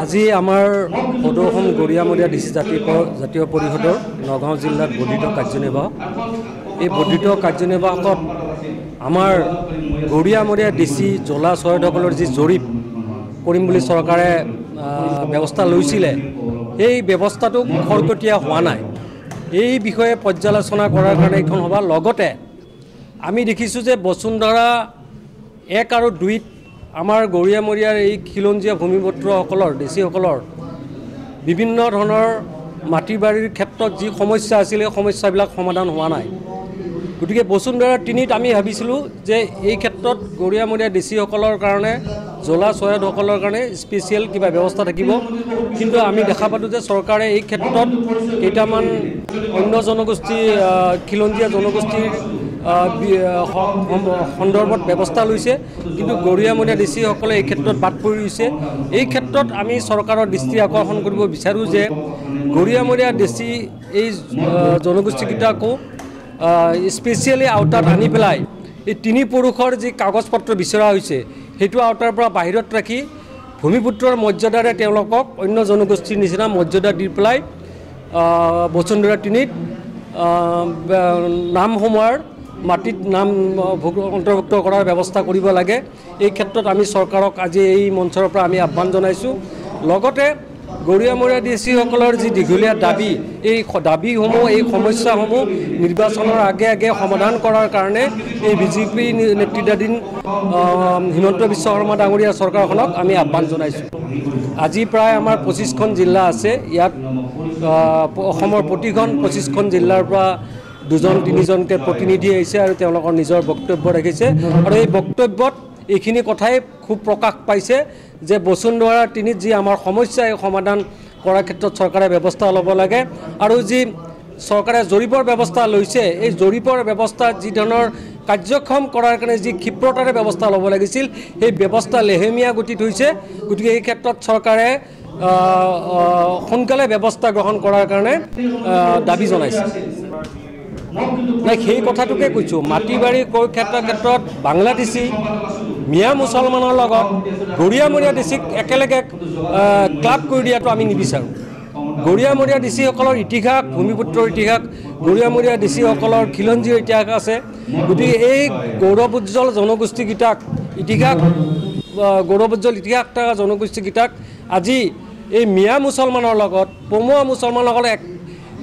আজি আমাৰ সদৌখন গৰিয়ামৰীয়া ডিচি জাতীয় পৰিষদৰ নগাঁও জিলাত বৰ্ধিত কাৰ্যনিৰ্বাহক এই বৰ্ধিত কাৰ্যনিৰ্বাহকত আমাৰ গৰিয়ামৰীয়া ডিচি জলা চৰাইসকলৰ যি জৰীপ কৰিম বুলি চৰকাৰে ব্যৱস্থা লৈছিলে এই ব্যৱস্থাটো খৰতকীয়া হোৱা নাই। এই বিষয়ে পৰ্যালোচনা কৰাৰ কাৰণে এইখন সভা লগতে আমি দেখিছোঁ যে বসুন্ধৰা 1 আৰু 2ত আমাৰ গৰিয়ামৰীয়াৰ এই খিলঞ্জীয়া ভূমিপুত্ৰসকলৰ ডিচিসকলৰ বিভিন্ন ধৰণৰ মাটি বাৰীৰ ক্ষেত্ৰত যি সমস্যা আছিল এই সমস্যাবিলাক সমাধান হোৱা নাই। গতিকে বসুন্ধৰা 3ত আমি ভাবিছিলোঁ যে এই ক্ষেত্ৰত গৰিয়ামৰীয়া ডিচিসকলৰ কাৰণে জলা চৰাইসকলৰ কাৰণে স্পেচিয়েল কিবা ব্যৱস্থা থাকিব, কিন্তু আমি দেখা পালোঁ যে চৰকাৰে এই ক্ষেত্ৰত কেইটামান অন্য জনগোষ্ঠী খিলঞ্জীয়া জনগোষ্ঠীৰ সন্দৰ্ভত ব্যৱস্থা লৈছে, কিন্তু গৰিয়ামৰীয়া ডিচিসকলে এই ক্ষেত্ৰত বাদ পৰি ৰৈছে। এই ক্ষেত্ৰত আমি চৰকাৰৰ দৃষ্টি আকৰ্ষণ কৰিব বিচাৰোঁ যে গৰিয়ামৰীয়া ডিচি এই জনগোষ্ঠীকেইটাকো স্পেচিয়েলি আওতাত আনি পেলাই এই 3 পুৰুষৰ যি কাগজ পত্ৰ বিচৰা হৈছে সেইটো আওতাৰ পৰা বাহিৰত ৰাখি ভূমিপুত্ৰৰ মৰ্যাদাৰে তেওঁলোকক অন্য জনগোষ্ঠীৰ নিচিনা মৰ্যাদা দি পেলাই বসুন্ধৰা 3ত নাম সোমোৱাৰ মাটিত নাম অন্তৰ্ভুক্ত কৰাৰ ব্যৱস্থা কৰিব লাগে। এই ক্ষেত্ৰত আমি চৰকাৰক আজি এই মঞ্চৰ পৰা আমি আহ্বান জনাইছোঁ। লগতে গৰিয়ামৰীয়া ডিচিসকলৰ যি দীঘলীয়া দাবী এই দাবীসমূহ এই সমস্যাসমূহ নিৰ্বাচনৰ আগে আগে সমাধান কৰাৰ কাৰণে এই বিজেপি নেতৃত্বাধীন হিমন্ত বিশ্ব শৰ্মা ডাঙৰীয়া চৰকাৰখনক আমি আহ্বান জনাইছোঁ। আজি প্ৰায় আমাৰ 25খন জিলা আছে। ইয়াত অসমৰ প্ৰতিখন 25খন জিলাৰ পৰা 2-3জনকৈ প্ৰতিনিধি আহিছে আৰু তেওঁলোকৰ নিজৰ বক্তব্য ৰাখিছে আৰু এই বক্তব্যত এইখিনি কথাই খুব প্ৰকাশ পাইছে যে বসুন্ধৰা 3ত যি আমাৰ সমস্যা এই সমাধান কৰাৰ ক্ষেত্ৰত চৰকাৰে ব্যৱস্থা ল'ব লাগে আৰু যি চৰকাৰে জৰীপৰ ব্যৱস্থা লৈছে এই জৰীপৰ ব্যৱস্থা যি ধৰণৰ কাৰ্যক্ষম কৰাৰ কাৰণে যি ক্ষিপ্ৰতাৰে ব্যৱস্থা ল'ব লাগিছিল সেই ব্যৱস্থা লেহেমীয়া গতিত হৈছে। গতিকে এই ক্ষেত্ৰত চৰকাৰে সোনকালে ব্যৱস্থা গ্ৰহণ কৰাৰ কাৰণে দাবী জনাইছে। নাই সেই কথাটোকে কৈছোঁ, মাটি বাৰী ক্ৰয় ক্ষেত্ৰত বাংলাদেশী মিয়া মুছলমানৰ লগত গৰিয়ামৰীয়া ডিচিক একেলগে ক্লাব কৰি দিয়াটো আমি নিবিচাৰোঁ। গৰিয়ামৰীয়া ডিচিসকলৰ ইতিহাস ভূমিপুত্ৰৰ ইতিহাস গৰিয়ামৰীয়া ডিচিসকলৰ খিলঞ্জীৰ ইতিহাস আছে। গতিকে এই গৌৰৱোজ্জ্বল জনগোষ্ঠীকেইটাক গৌৰৱোজ্জ্বল ইতিহাস থকা জনগোষ্ঠীকেইটাক আজি এই মিয়া মুছলমানৰ লগত পমুৱা মুছলমানসকলে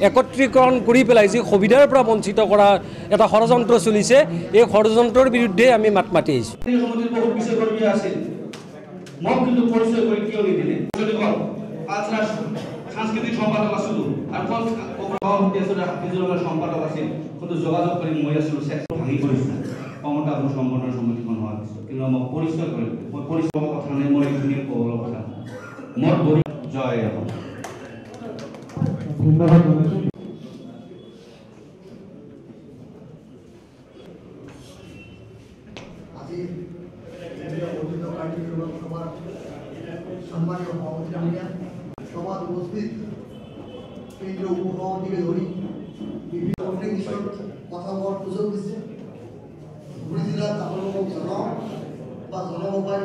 একত্ৰীকৰণ কৰি পেলাই যি সুবিধাৰ পৰা বঞ্চিত কৰা এটা ষড়যন্ত্ৰ চলিছে এই ষড়যন্ত্ৰৰ বিৰুদ্ধে আমি মাত মাতি আহিছোঁ। সাংস্কৃতিক সম্পাদক আছিলোঁ আৰু সম্পাদক আছিল, কিন্তু যোগাযোগ কৰি মই আছিলোঁ ভাঙি পৰিছোঁ ক্ষমতা সম্পন্নৰ সন্মুখীন হোৱাৰ পিছত। কিন্তু মই পৰিচয় কৰিম, মই পৰিচয় কথা নাই, মই এইখিনি ক'বলৈ কথা মোৰ জয় এখন সম্মানীয় সভাপতি সভাত উপস্থিত কেন্দ্রীয় উপসভাপতিকে ধরি বিভিন্ন অনেক বিষয়ে কথা বলার সুযোগ দিচ্ছে। ধুবড়ী জেলার জনমোবাইল